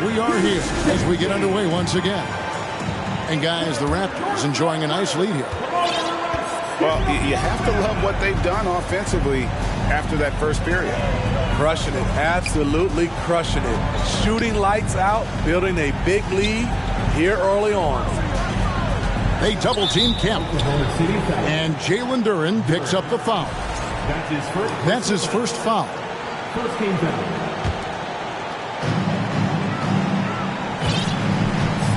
we are here as we get underway once again. And guys, the Raptors enjoying a nice lead here. Well, you have to love what they've done offensively after that first period. Crushing it, absolutely crushing it. Shooting lights out, building a big lead here early on. They double-team Kemp. And Jalen Duren picks up the foul. That's his first foul. First game foul.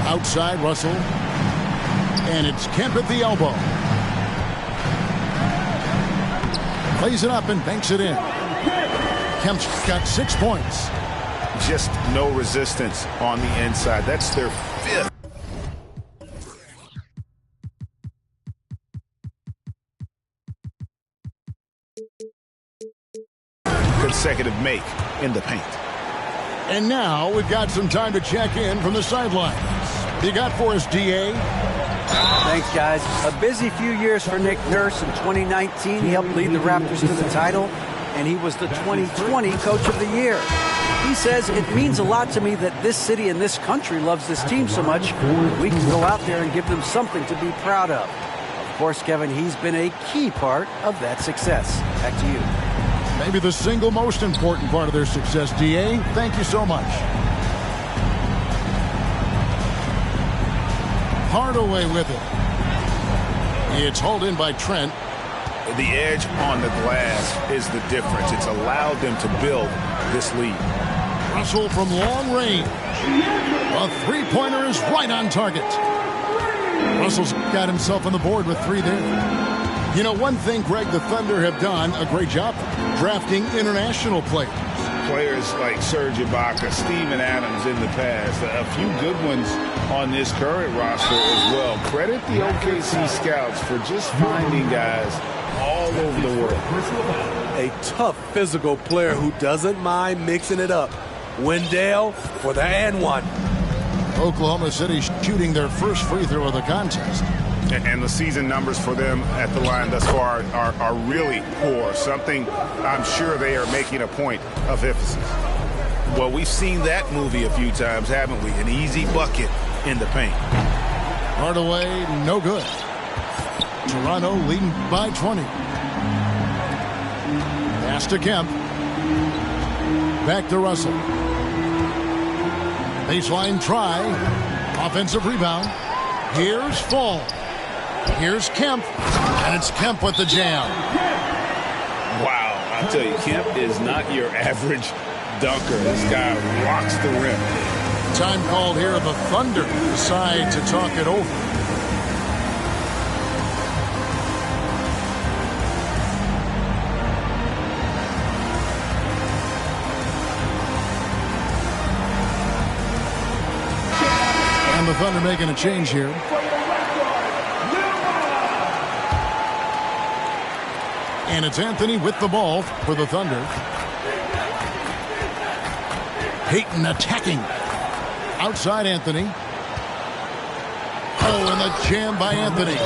Outside Russell. And it's Kemp at the elbow. Plays it up and banks it in. Kemp's got 6 points. Just no resistance on the inside. That's their fifth. Consecutive make in the paint. And now we've got some time to check in from the sidelines. You got for us, D.A.? Thanks, guys. A busy few years for Nick Nurse. In 2019, he helped lead the Raptors to the title, and he was the 2020 Coach of the Year. He says, it means a lot to me that this city and this country loves this team so much. We can go out there and give them something to be proud of. Of course, Kevin, he's been a key part of that success. Back to you. Maybe the single most important part of their success, D.A. Thank you so much. Hardaway with it. It's hauled in by Trent. The edge on the glass is the difference. It's allowed them to build this lead. Russell from long range. A three-pointer is right on target. Russell's got himself on the board with 3 there. You know, one thing, Greg, the Thunder have done a great job drafting international players. Players like Serge Ibaka, Steven Adams in the past, a few good ones on this current roster as well. Credit the OKC scouts for just finding guys all over the world. A tough physical player who doesn't mind mixing it up. Wendell for the and one. Oklahoma City shooting their first free throw of the contest. And the season numbers for them at the line thus far are really poor. Something I'm sure they are making a point of emphasis. Well, we've seen that movie a few times, haven't we? An easy bucket in the paint. Hardaway, no good. Toronto leading by 20. Pass to Kemp. Back to Russell. Baseline try. Offensive rebound. Here's Fall. Here's Kemp. And it's Kemp with the jam. Wow, I tell you, Kemp is not your average dunker. This guy rocks the rim. Time called here. The Thunder decide to talk it over. And the Thunder making a change here. And it's Anthony with the ball for the Thunder. Payton attacking. Outside Anthony. Oh, and the jam by Anthony.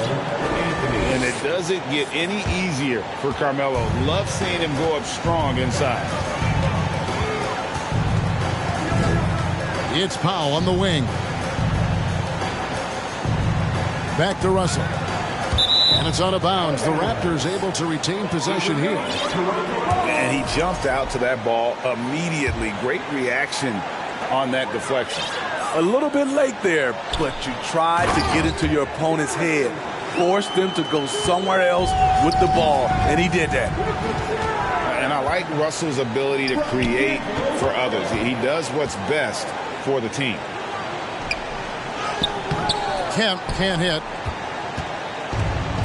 And it doesn't get any easier for Carmelo. Love seeing him go up strong inside. It's Powell on the wing. Back to Russell. And it's out of bounds. The Raptors able to retain possession here. And he jumped out to that ball immediately. Great reaction on that deflection. A little bit late there, but you tried to get into your opponent's head. Force them to go somewhere else with the ball, and he did that. And I like Russell's ability to create for others. He does what's best for the team. Kemp can't hit.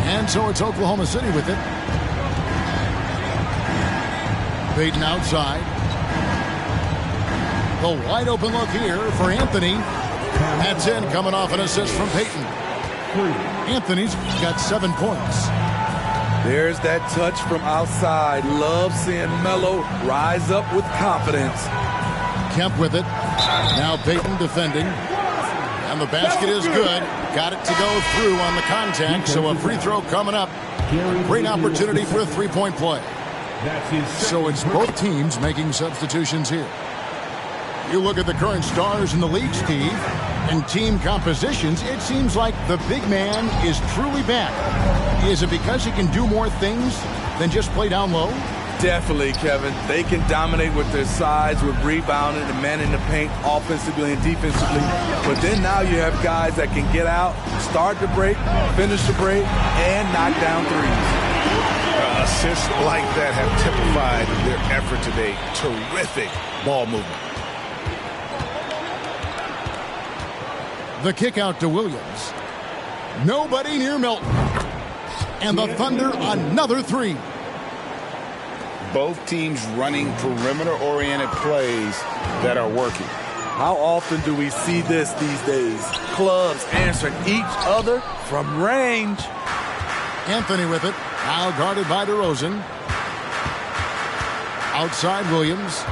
And so it's Oklahoma City with it. Payton outside. The wide open look here for Anthony. That's in, coming off an assist from Payton. Anthony's got 7 points. There's that touch from outside. Love seeing Melo rise up with confidence. Kemp with it. Now Payton defending. And the basket is good. Got it to go through on the contact, so a free throw coming up. Great opportunity for a three-point play. So it's both teams making substitutions here. You look at the current stars in the league, Steve, and team compositions, it seems like the big man is truly back. Is it because he can do more things than just play down low? Definitely, Kevin. They can dominate with their size, with rebounding and manning the paint offensively and defensively. But then now you have guys that can get out, start the break, finish the break, and knock down threes. Assists like that have typified their effort today. Terrific ball movement. The kick out to Williams. Nobody near Milton. And the Thunder another three. Both teams running perimeter-oriented plays that are working. How often do we see this these days? Clubs answering each other from range. Anthony with it. Now guarded by DeRozan. Outside Williams.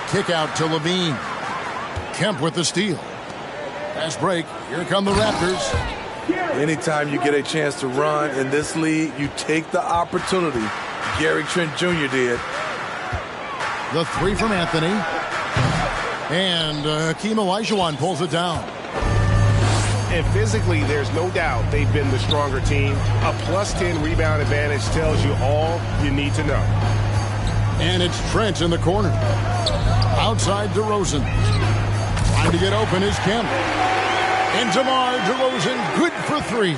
Kick out to Levine. Kemp with the steal. Fast break. Here come the Raptors. Anytime you get a chance to run in this league, you take the opportunity. Gary Trent Jr. did. The three from Anthony. And Hakeem Olajuwon pulls it down. And physically, there's no doubt they've been the stronger team. A +10 rebound advantage tells you all you need to know. And it's Trent in the corner. Outside DeRozan. Trying to get open is Kemp. And DeMar DeRozan, good for three.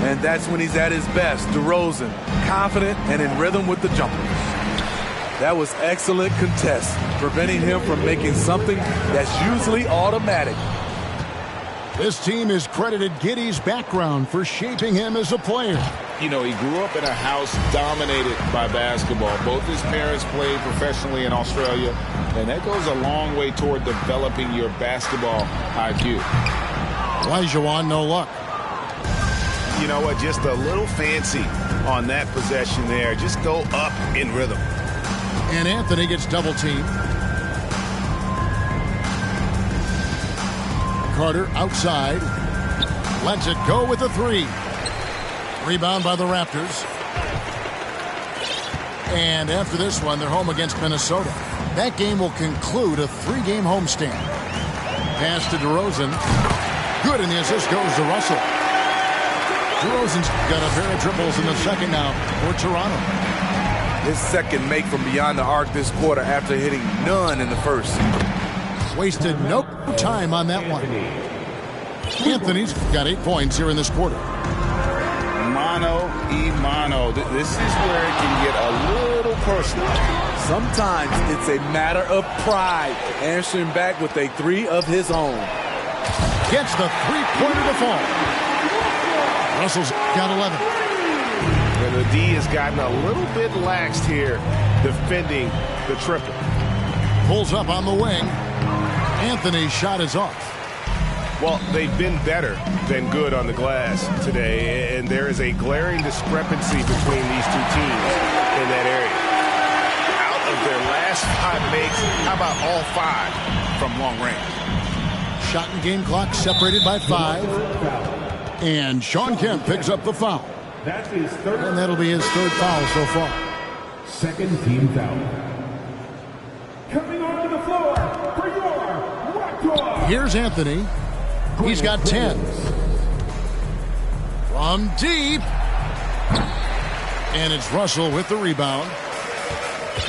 And that's when he's at his best. DeRozan, confident and in rhythm with the jumpers. That was excellent contest, preventing him from making something that's usually automatic. This team has credited Giddey's background for shaping him as a player. You know, he grew up in a house dominated by basketball. Both his parents played professionally in Australia, and that goes a long way toward developing your basketball IQ. Olajuwon, no luck. You know what? Just a little fancy on that possession there. Just go up in rhythm. And Anthony gets double teamed. Carter outside. Lets it go with the three. Rebound by the Raptors. And after this one, they're home against Minnesota. That game will conclude a three-game homestand. Pass to DeRozan. Good, and the assist goes to Russell. DeRozan's got a pair of triples in the second now for Toronto. His second make from beyond the arc this quarter after hitting none in the first. Wasted no time on that one. Anthony's got 8 points here in this quarter. Mano. This is where it can get a little personal. Sometimes it's a matter of pride, answering back with a three of his own. Gets the three-pointer to fall. Russell's got 11. And the D has gotten a little bit laxed here defending the triple. Pulls up on the wing. Anthony's shot is off. Well, they've been better than good on the glass today, and there is a glaring discrepancy between these two teams in that area. Out of their last 5 makes, how about all 5 from long range? Shot and game clock separated by 5. And Sean Kemp picks up the foul. And that'll be his 3rd foul so far. Second team foul. Coming onto the floor for your Raptors. Here's Anthony. He's got 10. From deep. And it's Russell with the rebound.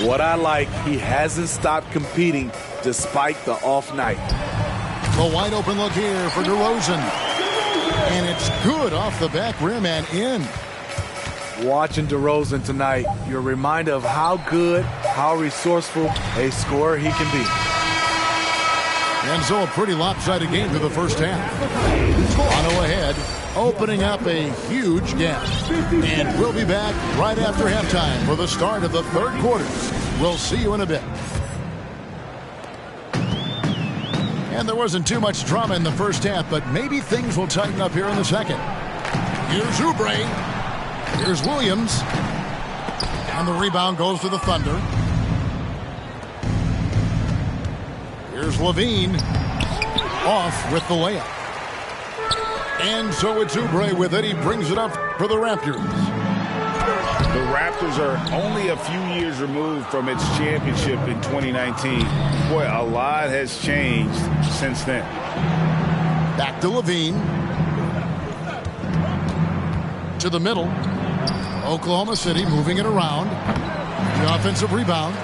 What I like, he hasn't stopped competing despite the off night. The wide open look here for DeRozan. And it's good off the back rim and in. Watching DeRozan tonight, you're reminded of how good, how resourceful a scorer he can be. And so a pretty lopsided game to the first half. Toronto ahead, opening up a huge gap. And we'll be back right after halftime for the start of the 3rd quarters. We'll see you in a bit. And there wasn't too much drama in the first half, but maybe things will tighten up here in the second. Here's Oubre. Here's Williams. And the rebound goes to the Thunder. Here's Levine. Off with the layup. And so it's Oubre with it. He brings it up for the Raptors. The Raptors are only a few years removed from its championship in 2019. Boy, a lot has changed since then. Back to Levine. To the middle. Oklahoma City moving it around. The offensive rebound.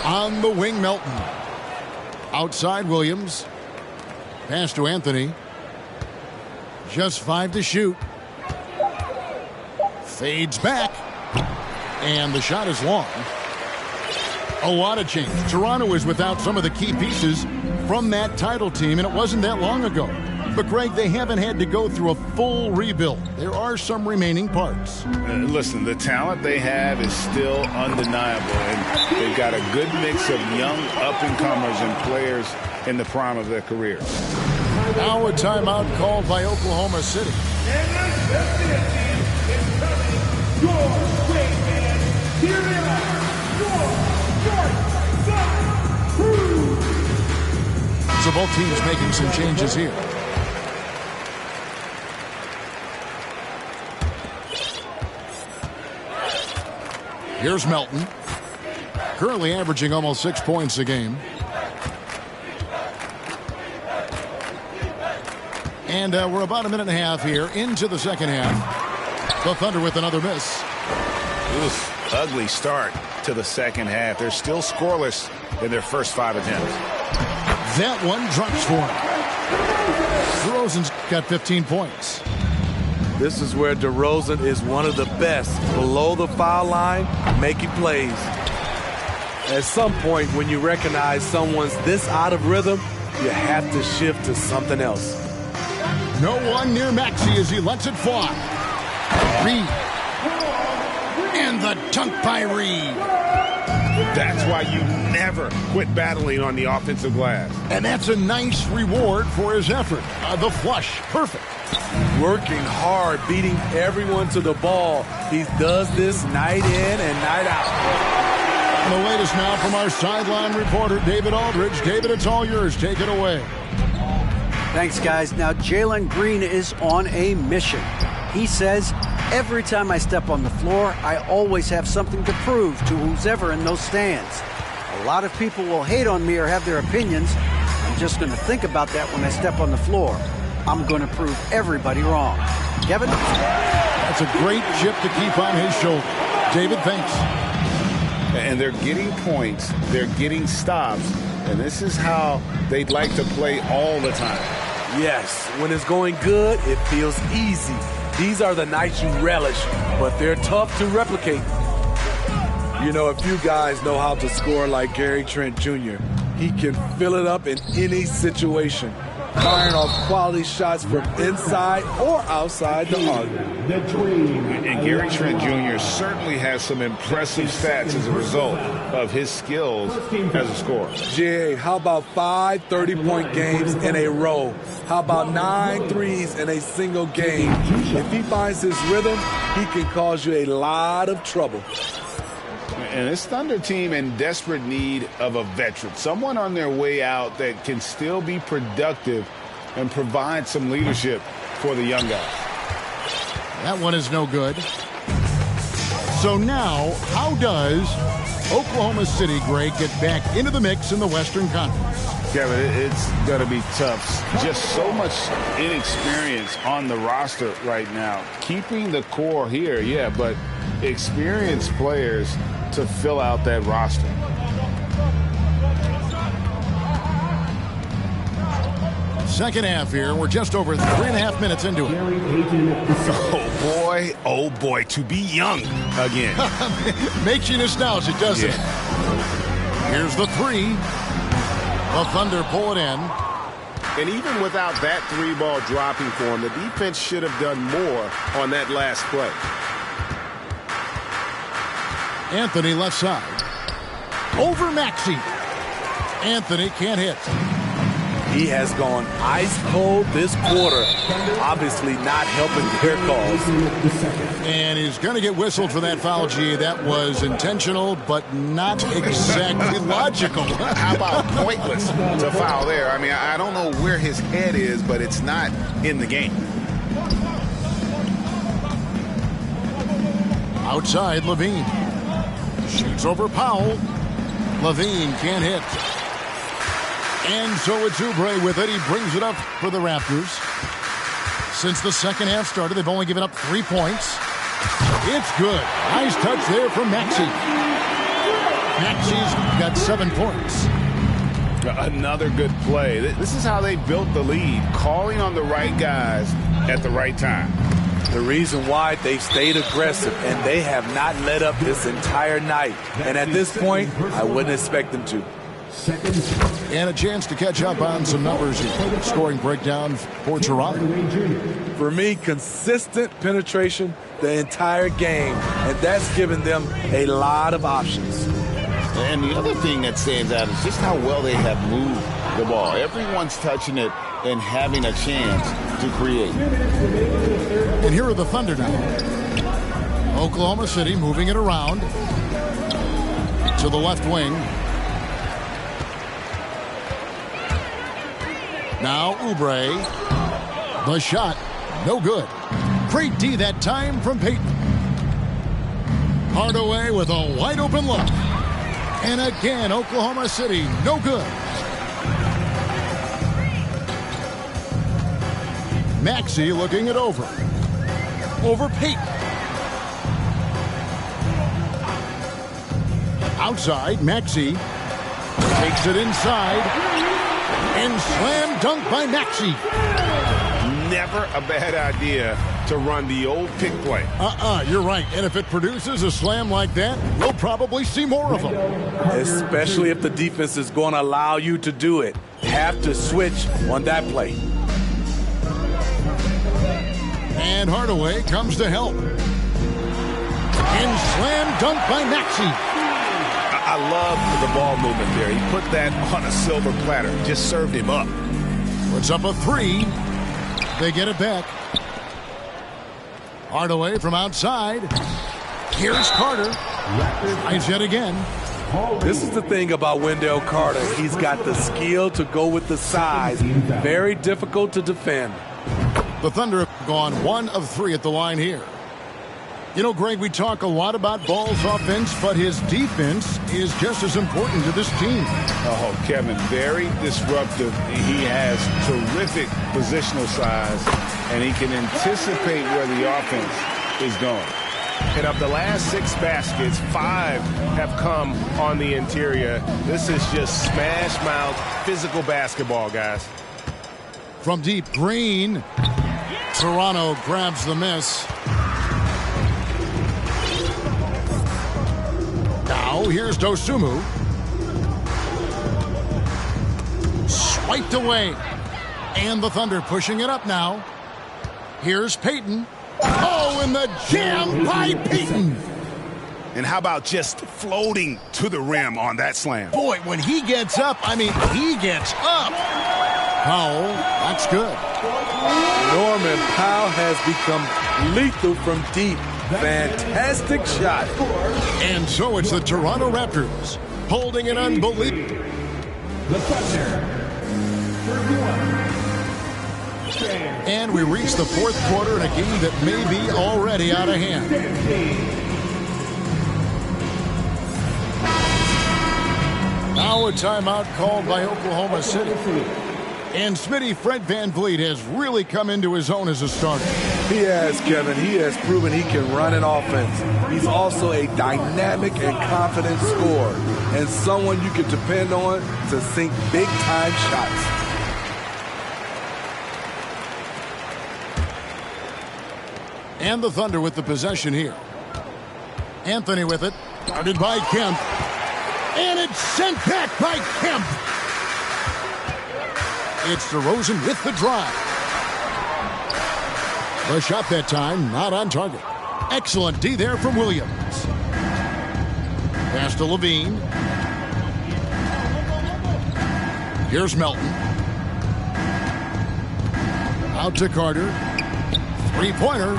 On the wing, Melton. Outside, Williams. Pass to Anthony. Just 5 to shoot. Fades back. And the shot is long. A lot of change. Toronto is without some of the key pieces from that title team, and it wasn't that long ago. But, Greg, they haven't had to go through a full rebuild. There are some remaining parts. Listen, the talent they have is still undeniable, and they've got a good mix of young up-and-comers and players in the prime of their career. Now a timeout called by Oklahoma City. And the best team is coming your way, man. Here they are, your North-South crew. So both teams making some changes here. Here's Melton. Currently averaging almost 6 points a game. And we're about a minute and a half here into the second half. The Thunder with another miss. Oof, ugly start to the second half. They're still scoreless in their first 5 attempts. That one drops for him. DeRozan's got 15 points. This is where DeRozan is one of the best below the foul line, making plays. At some point, when you recognize someone's this out of rhythm, you have to shift to something else. No one near Maxey as he lets it fly. Reed. And the dunk by Reed. That's why you never quit battling on the offensive glass. And that's a nice reward for his effort. The flush, perfect. Working hard, beating everyone to the ball. He does this night in and night out. And the latest now from our sideline reporter, David Aldridge. David, it's all yours. Take it away. Thanks, guys. Now, Jalen Green is on a mission. He says, every time I step on the floor, I always have something to prove to who's ever in those stands. A lot of people will hate on me or have their opinions. I'm just going to think about that when I step on the floor. I'm going to prove everybody wrong. Kevin? That's a great chip to keep on his shoulder. David, thanks. And they're getting points. They're getting stops. And this is how they'd like to play all the time. Yes, when it's going good, it feels easy. These are the nights you relish, but they're tough to replicate. You know, a few guys know how to score like Gary Trent Jr. He can fill it up in any situation, firing off quality shots from inside or outside the arc. And Gary Trent Jr. certainly has some impressive stats as a result of his skills as a scorer. Jay, how about 5 30-point games in a row? How about 9 threes in a single game? If he finds his rhythm, he can cause you a lot of trouble. And this Thunder team in desperate need of a veteran, someone on their way out that can still be productive and provide some leadership for the young guys. That one is no good. So now, how does Oklahoma City, Greg, get back into the mix in the Western Conference? Kevin, it's going to be tough. Just so much inexperience on the roster right now. Keeping the core here, yeah, but experienced players to fill out that roster. Second half here. We're just over 3.5 minutes into it. Oh boy, to be young again. Makes you nostalgic, doesn't it? Here's the three. The Thunder pull it in. And even without that three ball dropping for him, the defense should have done more on that last play. Anthony left side. Over Maxey. Anthony can't hit. He has gone ice cold this quarter. Obviously not helping their cause. And he's going to get whistled for that foul, G. That was intentional, but not exactly logical. How about pointless to foul there? I mean, I don't know where his head is, but it's not in the game. Outside, Levine. Shoots over Powell. Levine can't hit. And so it's Oubre with it. He brings it up for the Raptors. Since the second half started, they've only given up 3 points. It's good. Nice touch there from Maxey. Maxey's got 7 points. Another good play. This is how they built the lead, calling on the right guys at the right time. The reason why they've stayed aggressive, and they have not let up this entire night. And at this point, I wouldn't expect them to. And a chance to catch up on some numbers here. Scoring breakdown for Toronto. For me, consistent penetration the entire game, and that's given them a lot of options. And the other thing that stands out is just how well they have moved the ball. Everyone's touching it and having a chance to create. And here are the Thunder now. Oklahoma City moving it around to the left wing. Now Oubre. The shot, no good. Great D that time from Payton. Hardaway with a wide open look. And again, Oklahoma City, no good. Maxey looking it over. Over Payton. Outside, Maxey takes it inside. And slam dunk by Maxey. Never a bad idea to run the old pick play. You're right. And if it produces a slam like that, we'll probably see more of them. Especially if the defense is going to allow you to do it. Have to switch on that play. And Hardaway comes to help. And slam dunk by Maxey. I love the ball movement there. He put that on a silver platter. Just served him up. Puts up a 3. They get it back. Hardaway from outside. Here's Carter. Tries yet again. This is the thing about Wendell Carter. He's got the skill to go with the size. Very difficult to defend. The Thunder have gone 1 of 3 at the line here. You know, Greg, we talk a lot about Ball's offense, but his defense is just as important to this team. Oh, Kevin, very disruptive. He has terrific positional size, and he can anticipate where the offense is going. And of the last 6 baskets, 5 have come on the interior. This is just smash mouth physical basketball, guys. From deep, Green. Toronto grabs the miss. Now here's Dosunmu. Swiped away. And the Thunder pushing it up now. Here's Payton. Oh, and the jam by Payton. And how about just floating to the rim on that slam? Boy, when he gets up, I mean, he gets up. Powell, that's good. Norman Powell has become lethal from deep. Fantastic shot. And so it's the Toronto Raptors holding an unbelievable. The Thunder. And we reach the 4th quarter in a game that may be already out of hand. Now a timeout called by Oklahoma City. And Smitty, Fred VanVleet has really come into his own as a starter. He has, Kevin. He has proven he can run an offense. He's also a dynamic and confident scorer, and someone you can depend on to sink big-time shots. And the Thunder with the possession here. Anthony with it. Guarded by Kemp. And it's sent back by Kemp. It's DeRozan with the drive. The shot that time, not on target. Excellent D there from Williams. Pass to Levine. Here's Melton. Out to Carter. Three-pointer.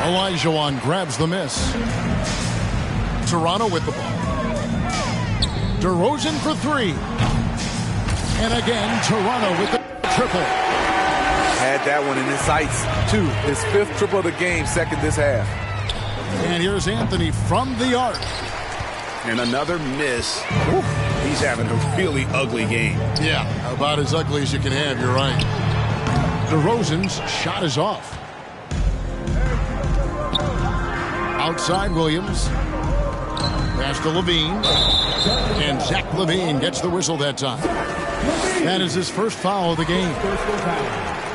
Olajuwon grabs the miss. Toronto with the ball. DeRozan for 3. And again, Toronto with the triple. Had that one in his sights, too. His 5th triple of the game, second this half. And here's Anthony from the arc. And another miss. Oof. He's having a really ugly game. Yeah, about as ugly as you can have, you're right. DeRozan's shot is off. Outside Williams. Pass to Levine. And Zach Levine gets the whistle that time. That is his first foul of the game.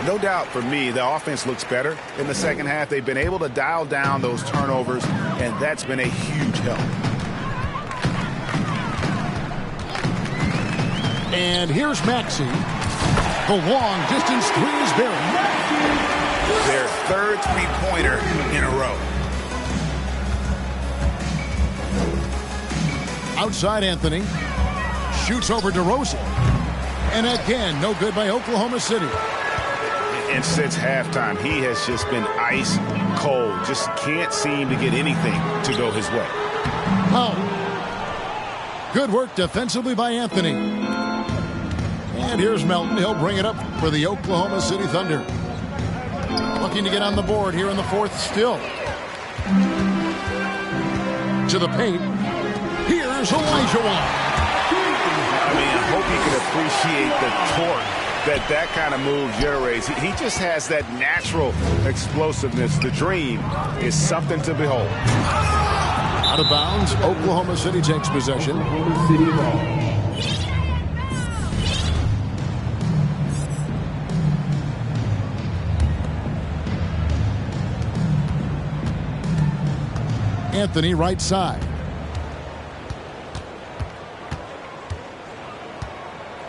No doubt for me, the offense looks better in the second half. They've been able to dial down those turnovers, and that's been a huge help. And here's Maxey. The long distance three is buried. Their third three-pointer in a row. Outside Anthony. Shoots over DeRozan. And again, no good by Oklahoma City. And since halftime, he has just been ice cold. Just can't seem to get anything to go his way. Oh. Good work defensively by Anthony. And here's Melton. He'll bring it up for the Oklahoma City Thunder. Looking to get on the board here in the fourth still. To the paint. Here's Olajuwon. I mean, I hope you can appreciate the torque that kind of move generates. He just has that natural explosiveness. The dream is something to behold. Out of bounds, Oklahoma City takes possession. Anthony right side.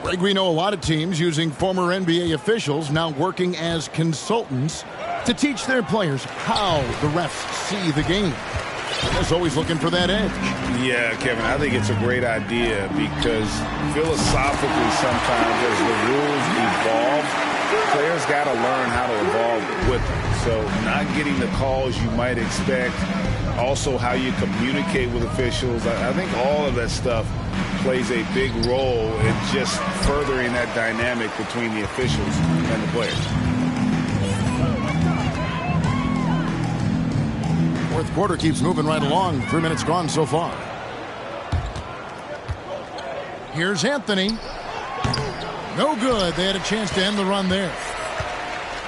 Greg, we know a lot of teams using former NBA officials now working as consultants to teach their players how the refs see the game. They're always looking for that edge. Yeah, Kevin, I think it's a great idea because philosophically sometimes as the rules evolve, players got to learn how to evolve with them. So not getting the calls you might expect, also how you communicate with officials. I think all of that stuff plays a big role in just furthering that dynamic between the officials and the players. Fourth quarter keeps moving right along. 3 minutes gone so far. Here's Anthony. No good. They had a chance to end the run there.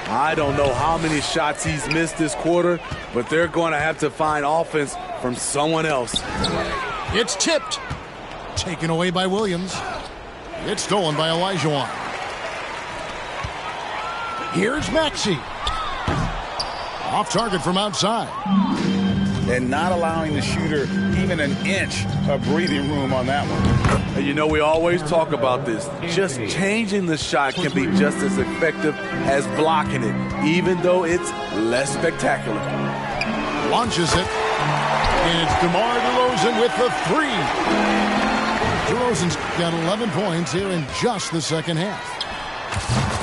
I don't know how many shots he's missed this quarter, but they're going to have to find offense from someone else. It's tipped. Taken away by Williams. It's stolen by Olajuwon. Here's Maxey. Off target from outside. And not allowing the shooter even an inch of breathing room on that one. You know, we always talk about this. Just changing the shot can be just as effective as blocking it, even though it's less spectacular. Launches it. And it's DeMar DeRozan with the three. DeRozan's got 11 points here in just the second half.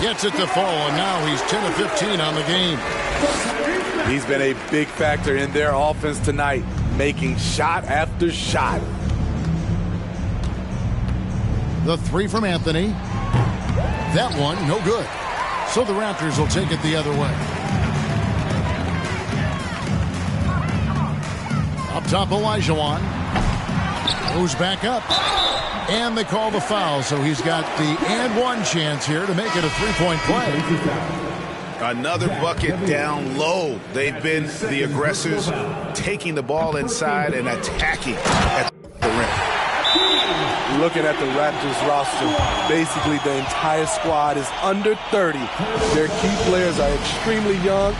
Gets it to fall, and now he's 10 of 15 on the game. He's been a big factor in their offense tonight, making shot after shot. The three from Anthony. That one, no good. So the Raptors will take it the other way. Up top, Olajuwon. Goes back up. And they call the foul, so he's got the and one chance here to make it a three-point play. Another bucket down low. They've been the aggressors, taking the ball inside and attacking at the rim. Looking at the Raptors roster, basically the entire squad is under 30. Their key players are extremely young.